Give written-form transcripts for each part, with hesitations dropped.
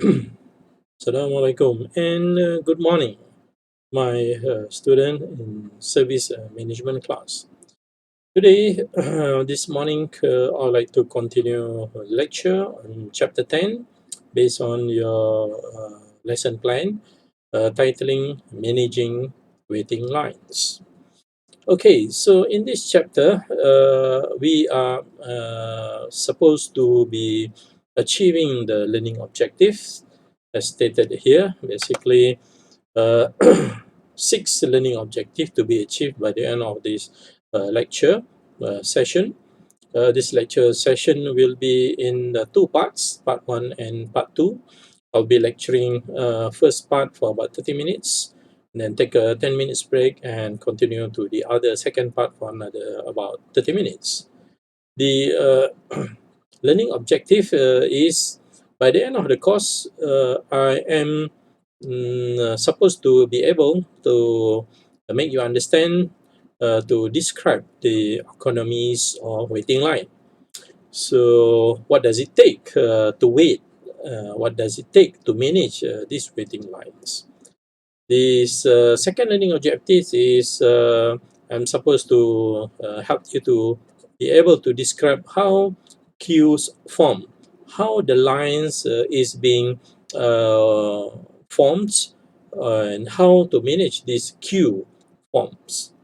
Assalamualaikum and good morning, my student in service management class. Today, this morning, I'd like to continue a lecture on chapter 10 based on your lesson plan titling Managing Waiting Lines. Okay, so in this chapter, we are supposed to be achieving the learning objectives as stated here. Basically, uh, six learning objectives to be achieved by the end of this lecture session. This lecture session will be in two parts, part 1 and part 2. I'll be lecturing first part for about 30 minutes, and then take a 10 minutes break and continue to the other second part for another about 30 minutes. The learning objective is by the end of the course, I am supposed to be able to make you understand to describe the economies of waiting line. So what does it take to wait? What does it take to manage these waiting lines? This second learning objective is I'm supposed to help you to be able to describe how queues form, how the lines is being uh, formed, and how to manage these queue forms.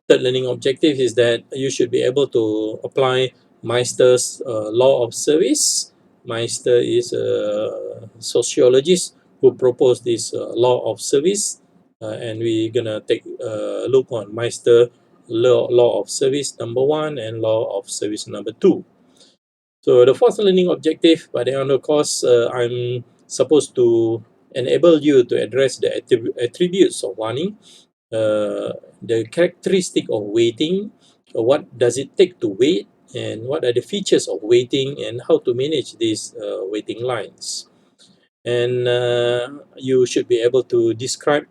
Third learning objective is that you should be able to apply Meister's law of service. Meister is a sociologist who proposed this law of service, and we're gonna take a look on Meister law of service number 1 and law of service number 2. So the fourth learning objective by the end of the course, I'm supposed to enable you to address the attributes of warning, the characteristic of waiting, what does it take to wait, and what are the features of waiting, and how to manage these waiting lines. And you should be able to describe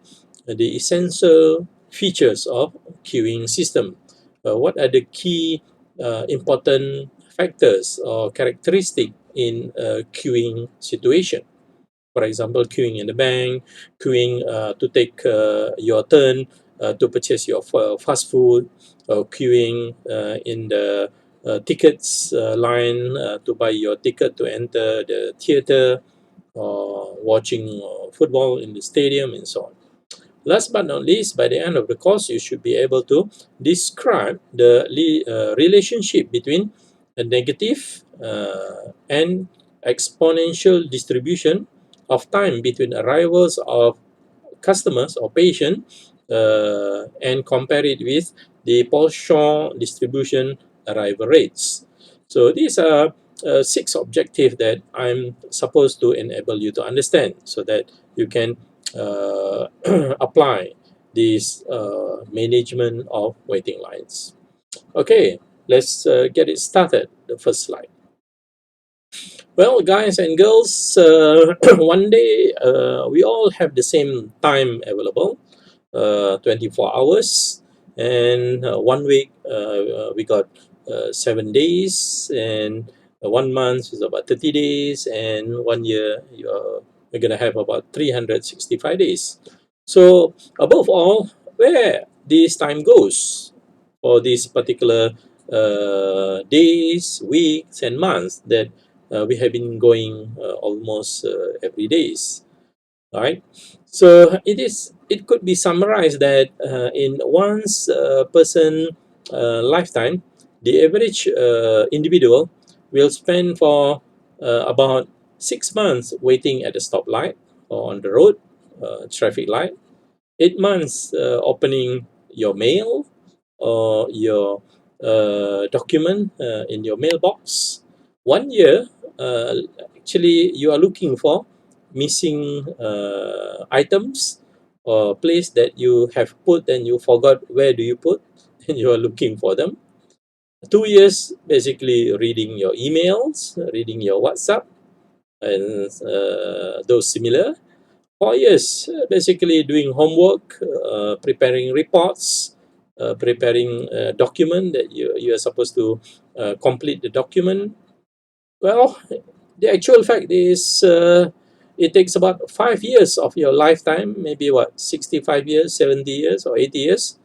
the essential features of queuing system. What are the key important factors or characteristic in a queuing situation? For example, queuing in the bank, queuing to take your turn to purchase your fast food, queuing in the tickets line to buy your ticket to enter the theater, or watching football in the stadium, and so on. Last but not least, by the end of the course, you should be able to describe the relationship between a negative and exponential distribution of time between arrivals of customers or patients, and compare it with the Poisson distribution arrival rates. So these are six objectives that I'm supposed to enable you to understand so that you can apply this management of waiting lines. Okay, let's get it started. The first slide. Well, guys and girls, one day we all have the same time available, 24 hours, and 1 week we got 7 days, and 1 month is about 30 days, and 1 year we're going to have about 365 days. So, above all, where this time goes for these particular days, weeks, and months that we have been going almost every days, right? So it could be summarized that in one's person lifetime, the average individual will spend for about 6 months waiting at a stoplight or on the road, traffic light, 8 months opening your mail or your document in your mailbox. 1 year, actually, you are looking for missing items or place that you have put and you forgot where do you put, and you are looking for them. 2 years, basically reading your emails, reading your WhatsApp, and those similar. 4 years, basically doing homework, preparing reports, preparing a document that you are supposed to complete the document. Well, The actual fact is it takes about 5 years of your lifetime, maybe what, 65 years, 70 years, or 80 years.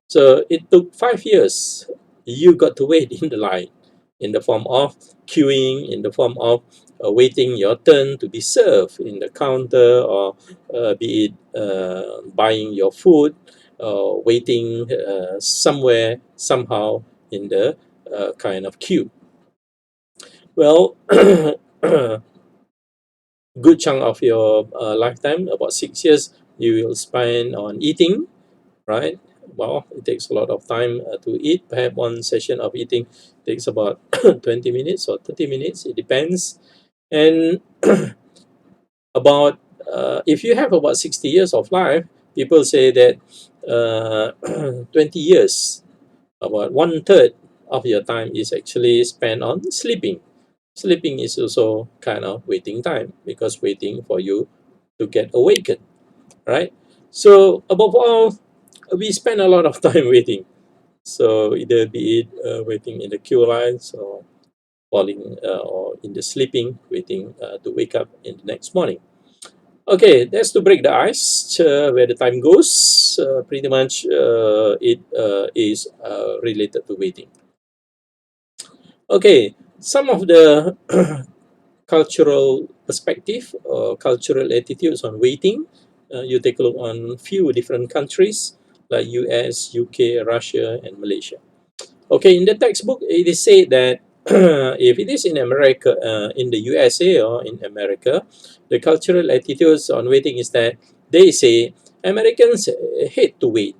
So it took 5 years. You got to wait in the line in the form of queuing, in the form of waiting your turn to be served in the counter, or be it buying your food, waiting somewhere, somehow in the kind of queue. Well, good chunk of your lifetime, about 6 years, you will spend on eating, right? Well, it takes a lot of time to eat. Perhaps one session of eating takes about 20 minutes or 30 minutes. It depends. And about if you have about 60 years of life, people say that 20 years, about one third of your time is actually spent on sleeping. Sleeping is also kind of waiting time, because waiting for you to get awakened, right? So above all, we spend a lot of time waiting. So either be it waiting in the queue lines, or falling or in the sleeping, waiting to wake up in the next morning. Okay, that's to break the ice where the time goes. Pretty much it is related to waiting. Okay, some of the cultural perspective or cultural attitudes on waiting. You take a look on few different countries like US, UK, Russia, and Malaysia. Okay, in the textbook, it is said that if it is in America, in the USA or in America, the cultural attitudes on waiting is that they say Americans hate to wait.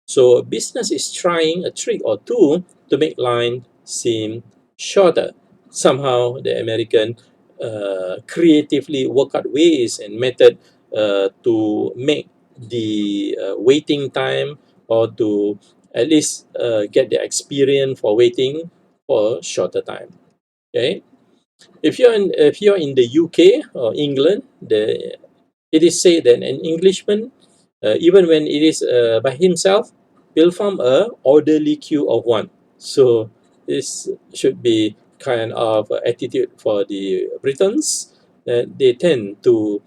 So business is trying a trick or two to make line seem shorter. Somehow the American creatively work out ways and method to make the waiting time, or to at least get the experience for waiting for shorter time. Okay, if you're in the UK or England, it is said that an Englishman, even when it is by himself, will form a orderly queue of one. So this should be kind of attitude for the Britons. They tend to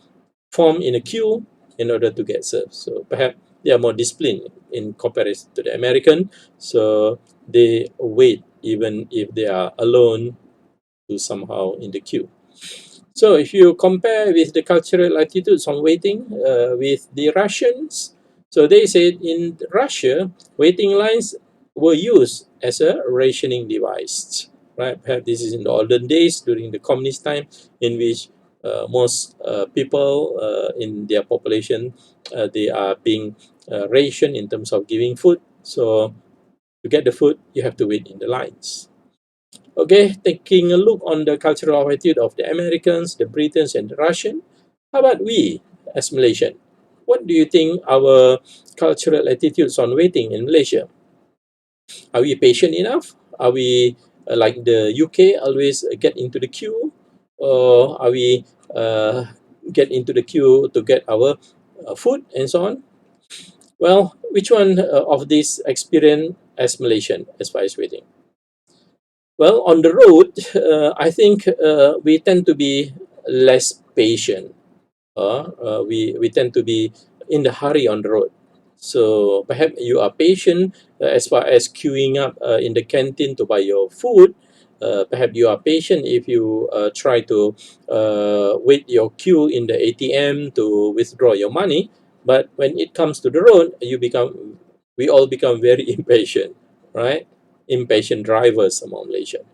form in a queue in order to get served. So perhaps they are more disciplined in comparison to the American. So they wait even if they are alone to somehow in the queue. So if you compare with the cultural attitudes on waiting with the Russians, so they said in Russia, waiting lines were used as a rationing device. Right? Perhaps this is in the olden days during the communist time, in which most people in their population they are being rationed in terms of giving food. So to get the food, you have to wait in the lines. Okay, taking a look on the cultural attitude of the Americans, the Britons, and the Russian. How about we as Malaysian? What do you think our cultural attitudes on waiting in Malaysia? Are we patient enough? Are we like the UK, always get into the queue? Or are we get into the queue to get our food and so on? Well, which one of these experience as Malaysian as far as waiting? Well, on the road, I think we tend to be less patient. We tend to be in the hurry on the road. So perhaps you are patient as far as queuing up in the canteen to buy your food. Perhaps you are patient if you try to wait your queue in the ATM to withdraw your money. But when it comes to the road, we all become very impatient, right? Impatient drivers among Malaysia.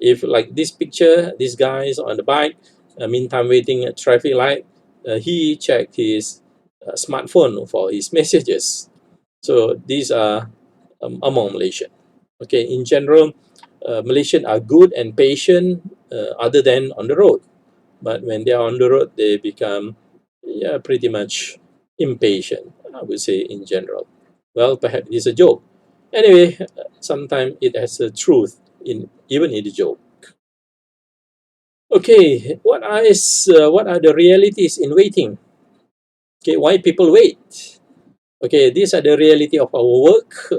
If like this picture, this guy is on the bike, meantime waiting at traffic light, he checked his smartphone for his messages. So these are among Malaysian. Okay, in general, Malaysian are good and patient other than on the road. But when they are on the road, they become pretty much impatient, I would say, in general. Well, perhaps it's a joke. Anyway, sometimes it has a truth in even in the joke. Okay, what are the realities in waiting? Okay, why people wait? Okay, these are the reality of our work,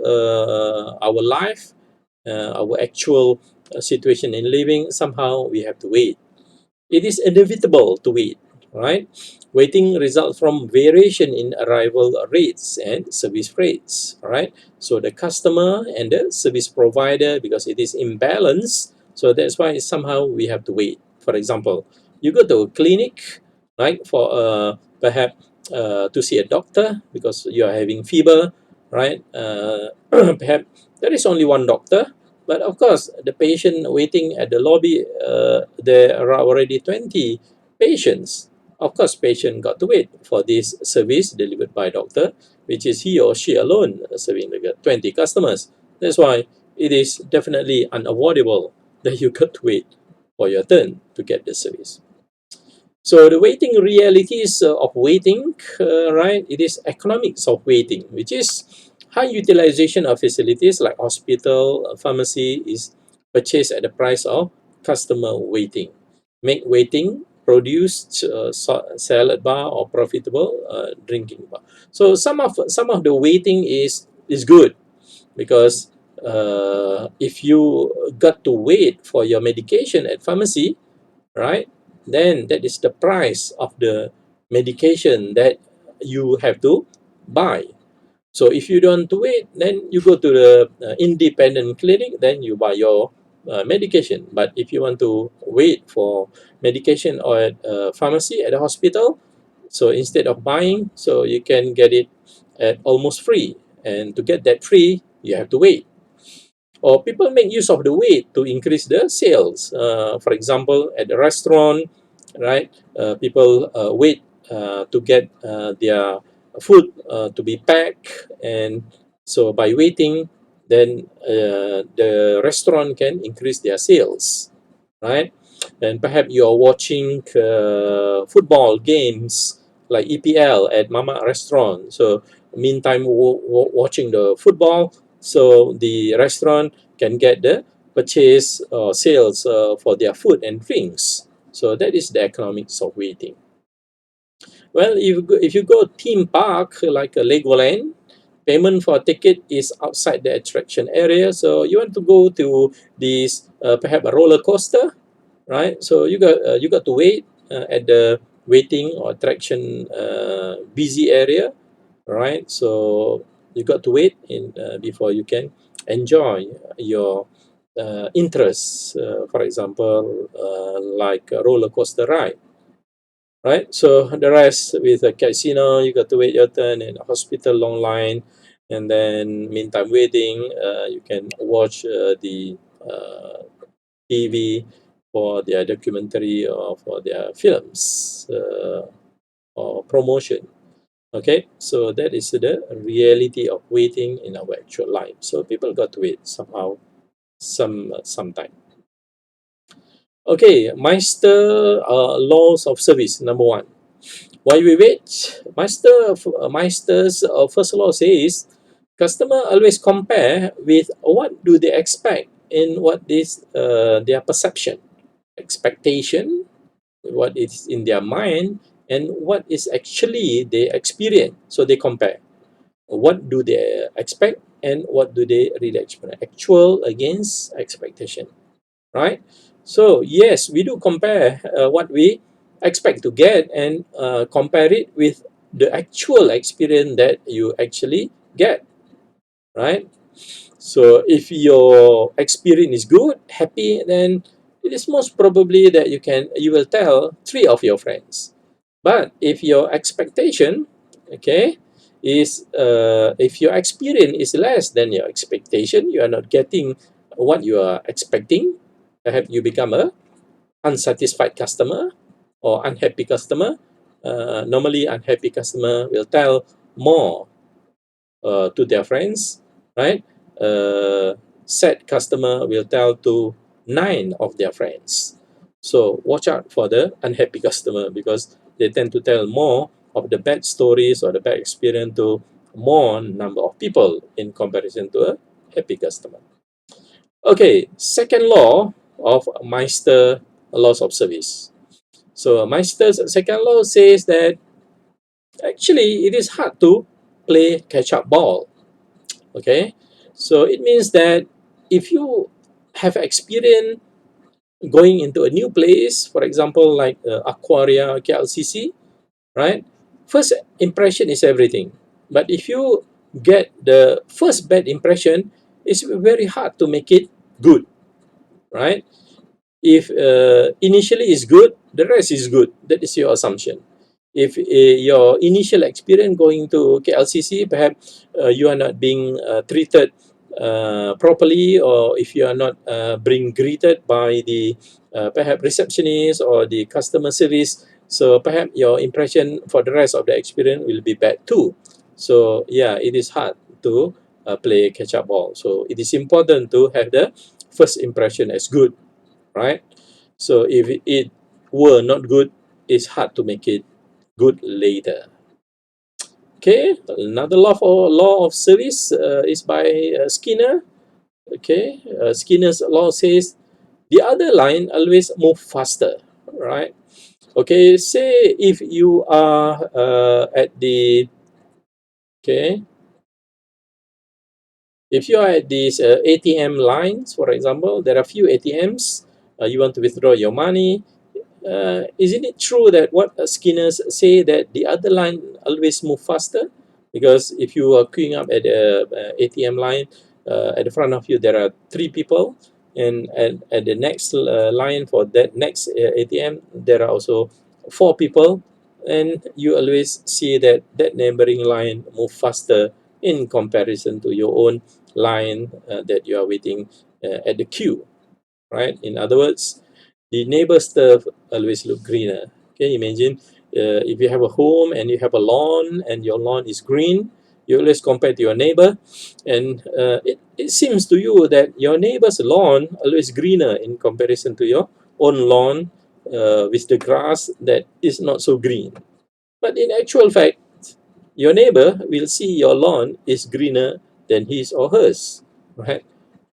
our life, our actual situation in living. Somehow we have to wait. it is inevitable to wait, right? Waiting results from variation in arrival rates and service rates, right? So the customer and the service provider, because it is imbalanced, so that's why somehow we have to wait. For example, you go to a clinic, right, for perhaps to see a doctor because you are having fever, right? Perhaps there is only one doctor, but of course, the patient waiting at the lobby, there are already 20 patients. Of course, patient got to wait for this service delivered by doctor, which is he or she alone serving the 20 customers. That's why it is definitely unavoidable that you got to wait for your turn to get the service. So the waiting realities of waiting, right? It is economics of waiting, which is high utilization of facilities like hospital, pharmacy is purchased at the price of customer waiting. Make waiting produce salad bar or profitable drinking bar. So some of the waiting is good because if you got to wait for your medication at pharmacy, right? Then that is the price of the medication that you have to buy. So if you don't want to wait, then you go to the independent clinic, then you buy your medication. But if you want to wait for medication or at a pharmacy at a hospital, so instead of buying, so you can get it at almost free. And to get that free, you have to wait. Or people make use of the wait to increase the sales. For example, at the restaurant, right? People wait to get their food to be packed, and so by waiting, then the restaurant can increase their sales, right? And perhaps you are watching football games like EPL at Mama restaurant. So meantime, watching the football, so the restaurant can get the purchase sales for their food and drinks. So that is the economics of waiting. Well, if you go theme park like a Legoland, payment for a ticket is outside the attraction area. So you want to go to this perhaps a roller coaster, right? So you got to wait at the waiting or attraction busy area, right? So you got to wait in before you can enjoy your interests. For example, like a roller coaster ride, right? So the rest with a casino, you got to wait your turn, and a hospital long line, and then meantime waiting, you can watch the TV for their documentary or for their films or promotion. Okay, so that is the reality of waiting in our actual life. So people got to wait somehow, sometime. Okay, Meister laws of service. Number one, why we wait? Meister's first law says customer always compare with what do they expect and what is their perception, expectation, what is in their mind, and what is actually they experience. So they compare. What do they expect and what do they really experience? Actual against expectation, right? So yes, we do compare what we expect to get and compare it with the actual experience that you actually get, right? So if your experience is good, happy, then it is most probably that you will tell three of your friends. But if your expectation, okay, is if your experience is less than your expectation, you are not getting what you are expecting. Perhaps you become a unsatisfied customer or unhappy customer. Normally, unhappy customer will tell more to their friends, right? Sad customer will tell to 9 of their friends. So watch out for the unhappy customer because they tend to tell more of the bad stories or the bad experience to more number of people in comparison to a happy customer. Okay, second law of Meister laws of service. So Meister's second law says that actually it is hard to play catch-up ball. Okay, so it means that if you have experience going into a new place, for example, like Aquaria, KLCC, right? First impression is everything. But if you get the first bad impression, it's very hard to make it good, right? If initially is good, the rest is good. That is your assumption. If your initial experience going to KLCC, perhaps you are not being treated properly, or if you are not being greeted by the perhaps receptionist or the customer service, so perhaps your impression for the rest of the experience will be bad too. So yeah, it is hard to play catch up ball. So it is important to have the first impression as good, right? So if it were not good, it's hard to make it good later. Okay, another law of service is by Skinner. Okay, Skinner's law says the other line always move faster, right? Okay, say if you are at the, okay, if you are at these ATM lines, for example, there are few ATMs. You want to withdraw your money. Isn't it true that what Skinners say that the other line always move faster? Because if you are queuing up at the ATM line, at the front of you there are three people, and at the next line for that next ATM there are also four people, and you always see that that neighboring line move faster in comparison to your own line that you are waiting at the queue, right? In other words, the neighbor's turf always look greener. Okay, imagine if you have a home and you have a lawn and your lawn is green, you always compare to your neighbor, and it seems to you that your neighbor's lawn always greener in comparison to your own lawn with the grass that is not so green. But in actual fact, your neighbor will see your lawn is greener than his or hers, right?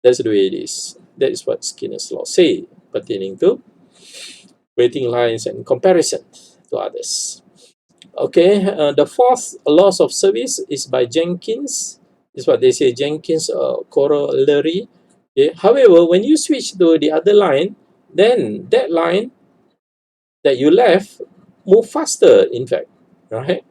That's the way it is. That is what Skinner's law say pertaining to waiting lines and comparison to others. Okay, the fourth loss of service is by Jenkins. This is what they say, Jenkins corollary. Okay. However, when you switch to the other line, then that line that you left move faster, in fact, right?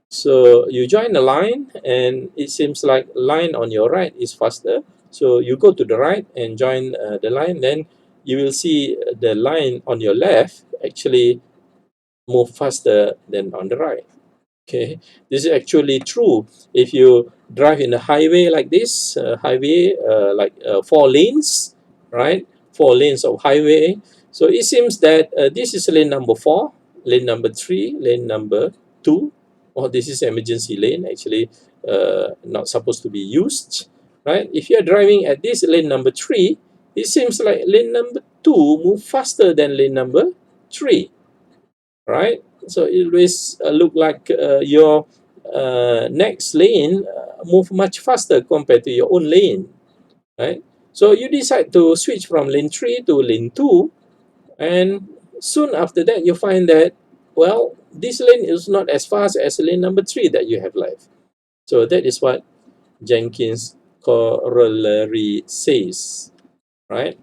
So you join the line, and it seems like line on your right is faster. So you go to the right and join the line. Then you will see the line on your left actually move faster than on the right. Okay, this is actually true. If you drive in a highway like this, highway like 4 lanes, right? 4 lanes of highway. So it seems that this is lane number 4, lane number 3, lane number 2. Or this is emergency lane, actually not supposed to be used, right? If you're driving at this lane number 3, it seems like lane number 2 move faster than lane number 3, right? So it always look like your next lane move much faster compared to your own lane, right? So you decide to switch from lane 3 to lane 2, and soon after that you find that, well, this lane is not as fast as lane number 3 that you have left. So that is what Jenkins corollary says, right?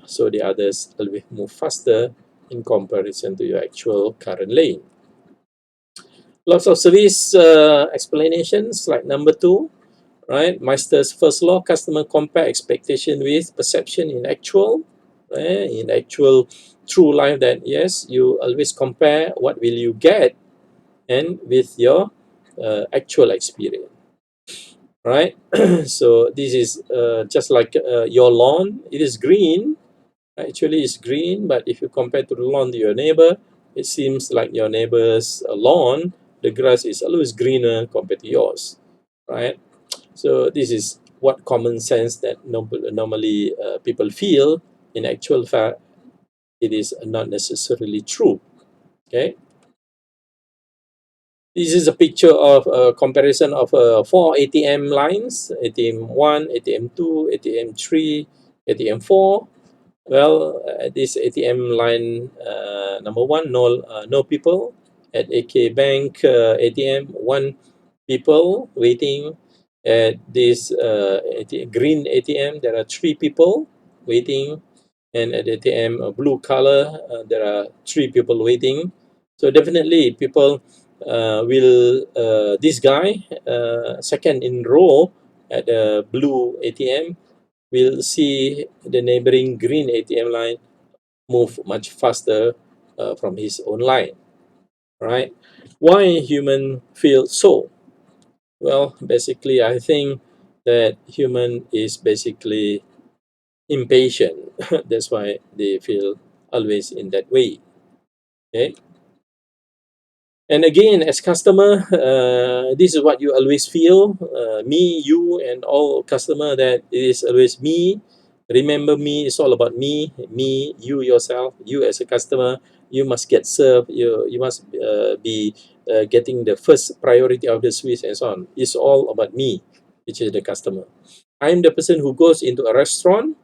So the others will move faster in comparison to your actual current lane. Lots of service explanations, like number 2, right? Meister's first law, customer compare expectation with perception in actual. In actual true life, that yes, you always compare what will you get and with your actual experience, right? So this is just like your lawn. It is green. Actually, it's green, but if you compare to the lawn to your neighbor, it seems like your neighbor's lawn, the grass is always greener compared to yours, right? So this is what common sense that normally people feel. In actual fact, it is not necessarily true. Okay. This is a picture of a comparison of 4 ATM lines: ATM 1, ATM 2, ATM 3, ATM 4. Well, this ATM line number 1, no people. At AK Bank ATM, 1 people waiting. At this green ATM, there are 3 people waiting. and at ATM blue color, there are 3 people waiting. So definitely people will, this guy, second in row at the blue ATM, will see the neighboring green ATM line move much faster from his own line, right? Why human feel so? Well, basically, I think that human is basically impatient. That's why they feel always in that way. Okay. And again, as customer, this is what you always feel. Me, you, and all customer, that it is always me. Remember me. It's all about me. Me, you yourself. You as a customer, you must get served. You must be getting the first priority of the service and so on. It's all about me, which is the customer. I'm the person who goes into a restaurant,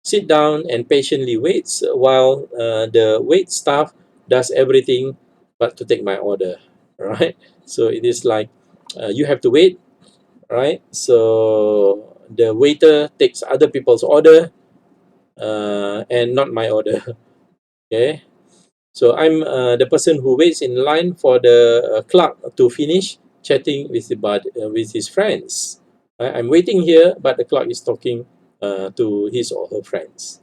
sit down and patiently waits while the wait staff does everything but to take my order, right? So it is like you have to wait, right? So the waiter takes other people's order and not my order. Okay, so I'm the person who waits in line for the clerk to finish chatting with with his friends. I'm waiting here, but the clerk is talking to his or her friends.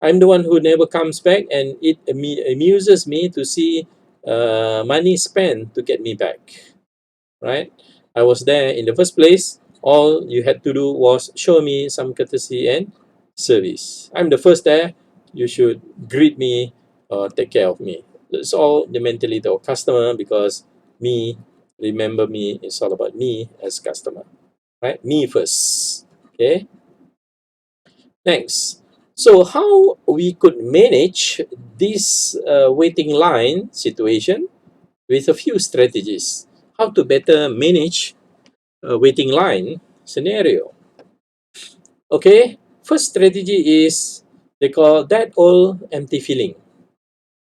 I'm the one who never comes back, and it amuses me to see money spent to get me back, right? I was there in the first place. All you had to do was show me some courtesy and service. I'm the first there. You should greet me or take care of me. It's all the mentality of customer, because me, remember me, it's all about me as customer, right? Me first. Okay. Next, so how we could manage this waiting line situation with a few strategies. How to better manage a waiting line scenario. Okay, first strategy is they call that old empty feeling.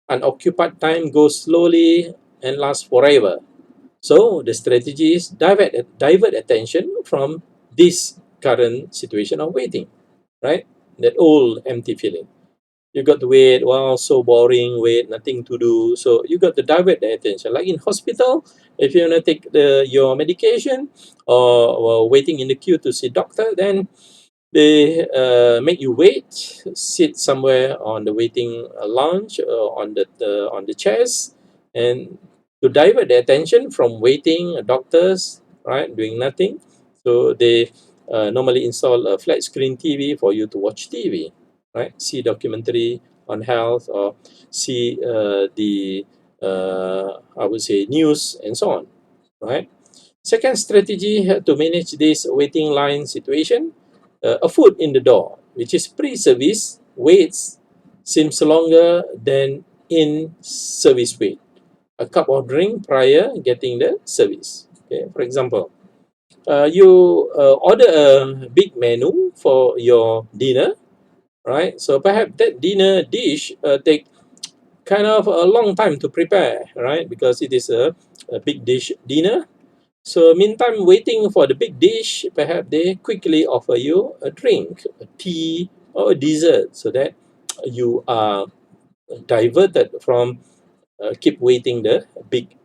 Unoccupied time goes slowly and lasts forever. So the strategy is divert attention from this current situation of waiting, right? That old empty feeling. You got to wait, wow, so boring, wait, nothing to do. So you got to divert the attention. Like in hospital, if you want to take your medication, or waiting in the queue to see doctor, then they make you wait, sit somewhere on the waiting lounge, on the chairs, and to divert the attention from waiting doctors, right, doing nothing. So they normally install a flat screen TV for you to watch TV, right, see documentary on health, or see the I would say news and so on, right. Second strategy to manage this waiting line situation, a foot in the door, which is pre-service waits seems longer than in service wait. A cup of drink prior getting the service. Okay, for example, you order a big menu for your dinner, right? So perhaps that dinner dish take kind of a long time to prepare, right? Because it is a big dish dinner. So meantime, waiting for the big dish, perhaps they quickly offer you a drink, a tea, or a dessert, so that you are diverted from keep waiting the big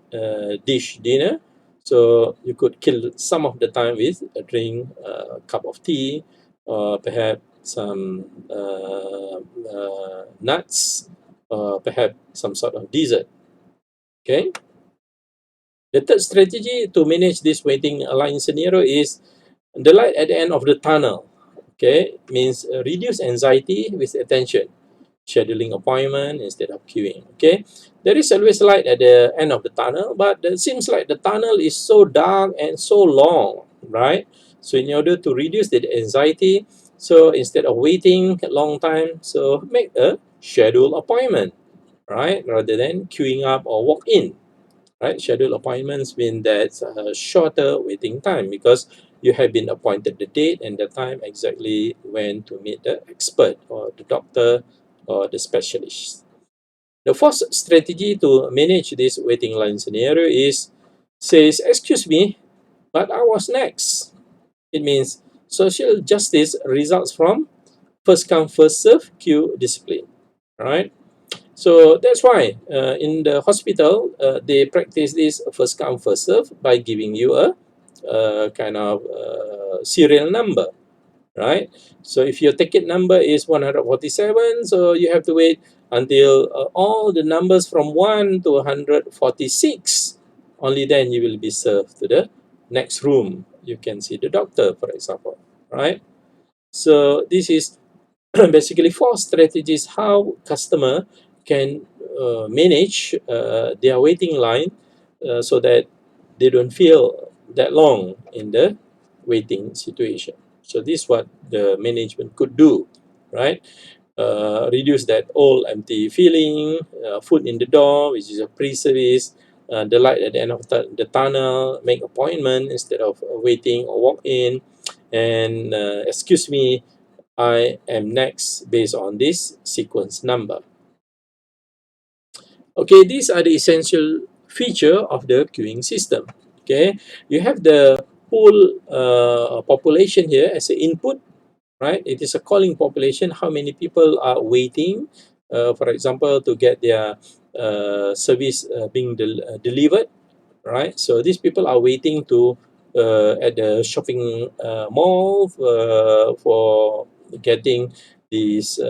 dish dinner. So you could kill some of the time with a drink, a cup of tea, or perhaps some nuts, or perhaps some sort of dessert. Okay. The third strategy to manage this waiting line scenario is the light at the end of the tunnel. Okay, means reduce anxiety with attention, scheduling appointment instead of queuing. Okay, there is always light at the end of the tunnel, but it seems like the tunnel is so dark and so long, right? So in order to reduce the anxiety, so instead of waiting a long time, so make a scheduled appointment, right, rather than queuing up or walk in, right? Scheduled appointments mean that's a shorter waiting time, because you have been appointed the date and the time exactly when to meet the expert or the doctor or the specialist. The fourth strategy to manage this waiting line scenario is says, excuse me, but I was next. It means social justice results from first come first serve queue discipline, right? So that's why in the hospital they practice this first come first serve by giving you a kind of serial number, right? So if your ticket number is 147, so you have to wait until all the numbers from 1 to 146. Only then you will be served to the next room. You can see the doctor, for example, right? So this is basically 4 strategies how customer can manage their waiting line so that they don't feel that long in the waiting situation. So this is what the management could do, right? Reduce that old empty feeling, food in the door, which is a pre-service, the light at the end of the tunnel, make appointment instead of waiting or walk in, and excuse me, I am next based on this sequence number. Okay, these are the essential feature of the queuing system. Okay, you have the whole population here as an input, right? It is a calling population. How many people are waiting, for example, to get their service being delivered, right? So these people are waiting to at the shopping mall for getting these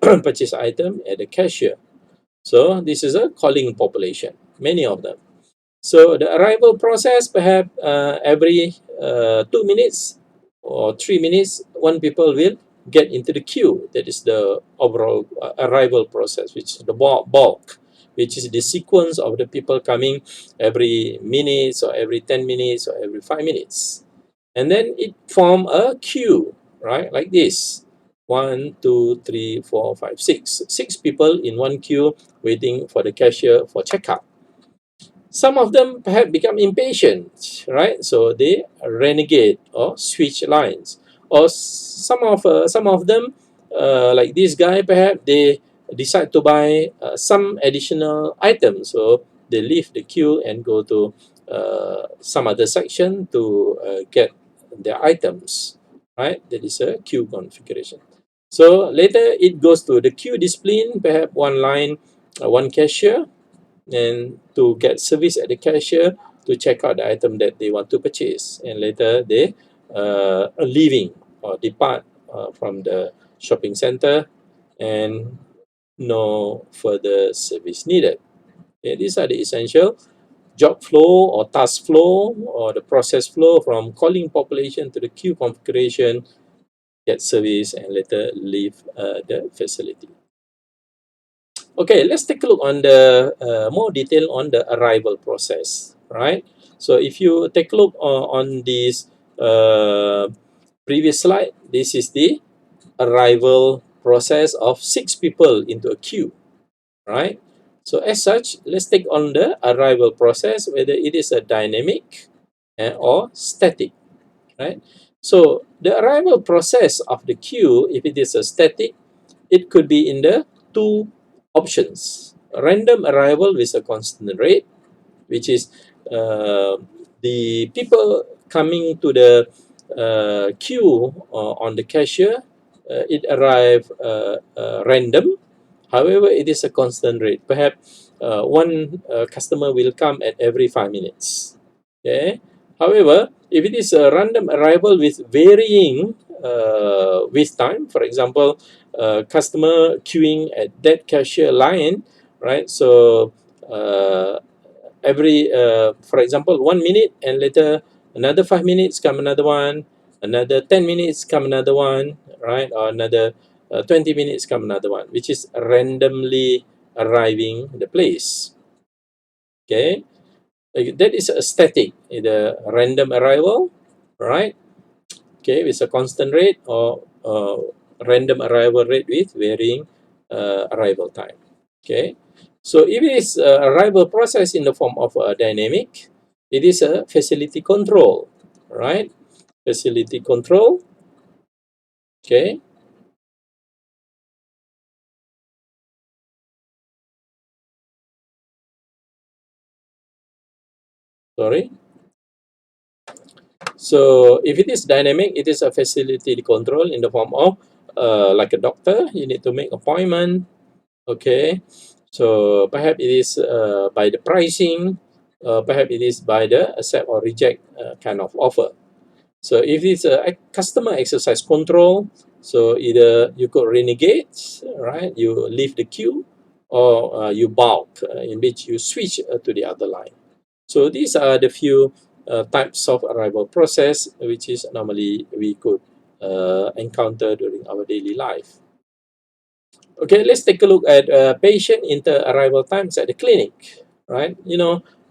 purchase item at the cashier. So this is a calling population, many of them. So the arrival process, perhaps every 2 minutes or 3 minutes, one people will get into the queue. That is the overall arrival process, which is the bulk, which is the sequence of the people coming every minutes or every 10 minutes or every 5 minutes. And then it form a queue, right? Like this. 1, 2, 3, 4, 5, 6. 6 people in one queue waiting for the cashier for checkout. Some of them perhaps become impatient, right? So they renegade or switch lines. Or some of them, like this guy, perhaps they decide to buy some additional items. So they leave the queue and go to some other section to get their items, right? That is a queue configuration. So later it goes to the queue discipline, perhaps one line, one cashier, and to get service at the cashier to check out the item that they want to purchase, and later they are leaving or depart from the shopping center and no further service needed. Okay, these are the essential job flow or task flow or the process flow from calling population to the queue configuration, get service, and later leave the facility. Okay, let's take a look on the more detail on the arrival process, right? So if you take a look on this previous slide, this is the arrival process of 6 people into a queue, right? So as such, let's take on the arrival process, whether it is a dynamic or static, right? So the arrival process of the queue, if it is a static, it could be in the two options: random arrival with a constant rate, which is the people coming to the queue on the cashier, it arrive random. However, it is a constant rate. Perhaps one customer will come at every 5 minutes. Okay. However, if it is a random arrival with varying wait time, for example, customer queuing at that cashier line, right? So every for example 1 minute, and later another 5 minutes come another one, another 10 minutes come another one, right? Or another 20 minutes come another one, which is randomly arriving the place. Okay, that is a static, the random arrival, right? Okay, with a constant rate or random arrival rate with varying arrival time. Okay, so if it is arrival process in the form of a dynamic, it is a facility control, right? Facility control. Okay, sorry. So if it is dynamic, it is a facility control in the form of like a doctor, you need to make appointment. Okay, so perhaps it is by the pricing, perhaps it is by the accept or reject kind of offer. So if it's a customer exercise control, so either you could renegade, right? You leave the queue, or you bulk, in which you switch to the other line. So these are the few types of arrival process which is normally we could encounter during our daily life. Okay, let's take a look at patient inter-arrival times at the clinic, right?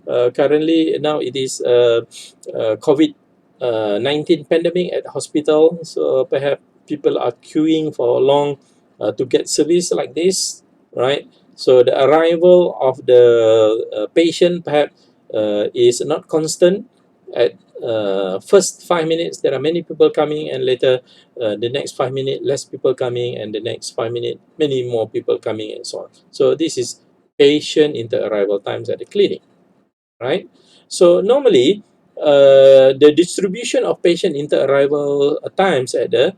Currently now it is COVID-19 pandemic at the hospital, so perhaps people are queuing for long to get service like this, right? So the arrival of the patient perhaps is not constant. At first 5 minutes, there are many people coming, and later the next 5 minutes, less people coming, and the next 5 minutes, many more people coming, and so on. So this is patient inter-arrival times at the clinic, right? So normally, the distribution of patient inter-arrival times at the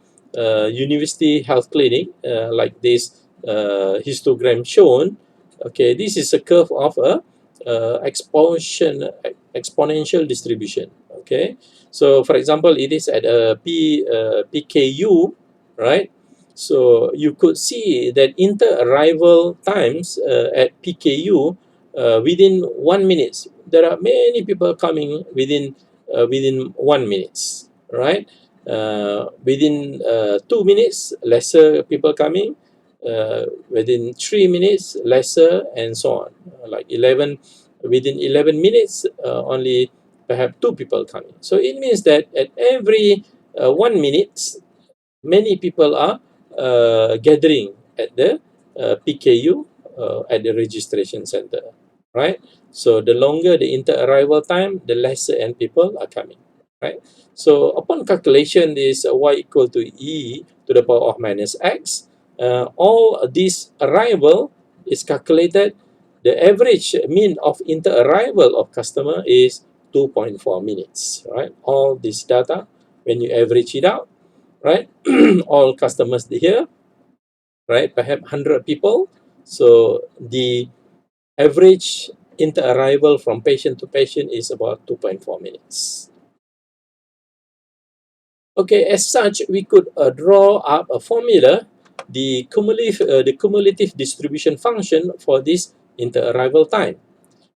university health clinic, like this histogram shown. Okay, this is a curve of a exponential distribution. Okay, so for example, it is at a PKU, right? So you could see that inter-arrival times at PKU within 1 minute. There are many people coming within 1 minute, right? Within 2 minutes, lesser people coming. Within 3 minutes, lesser, and so on. Like 11, within 11 minutes, only perhaps two people coming. So it means that at every 1 minute, many people are gathering at the PKU, at the registration center, right? So the longer the inter-arrival time, the lesser and people are coming, right? So upon calculation, this y equal to e to the power of minus x. All this arrival is calculated. The average mean of inter-arrival of customer is 2.4 minutes, right? All this data, when you average it out, right? All customers here, right? Perhaps 100 people. So the average inter-arrival from patient to patient is about 2.4 minutes. Okay, as such, we could draw up a formula, the cumulative distribution function for this inter-arrival time.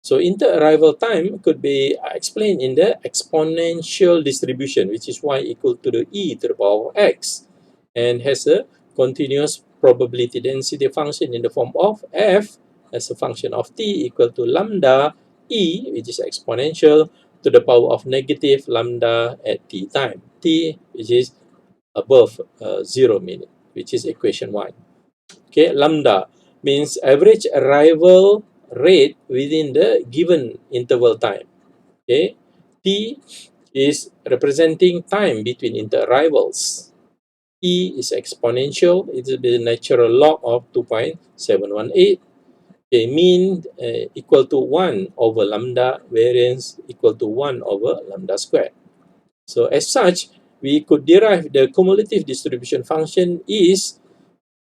So inter-arrival time could be explained in the exponential distribution, which is y equal to the e to the power of x, and has a continuous probability density function in the form of f as a function of t equal to lambda e, which is exponential, to the power of negative lambda at t time, t which is above 0 minute, which is equation 1. Okay, lambda means average arrival rate within the given interval time. Okay, t is representing time between inter-arrivals. E is exponential. It is the natural log of 2.718. Okay, mean equal to 1 over lambda, variance equal to 1 over lambda squared. So as such, we could derive the cumulative distribution function is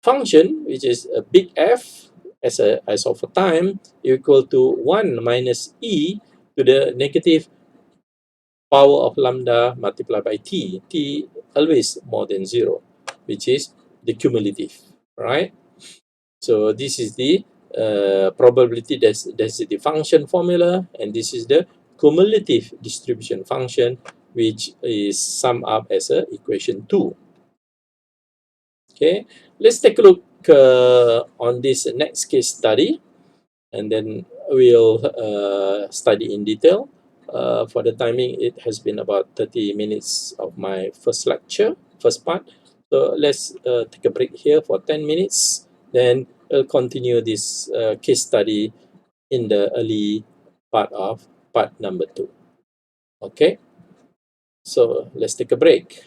function, which is a big F as of a time, equal to 1 minus e to the negative power of lambda multiplied by t always more than 0, which is the cumulative, right? So this is the probability density function formula, and this is the cumulative distribution function, which is summed up as a equation 2. Okay, let's take a look on this next case study, and then we'll study in detail. For the timing, it has been about 30 minutes of my first lecture, first part. So let's take a break here for 10 minutes. Then we'll continue this case study in the early part of part number 2. Okay, so let's take a break.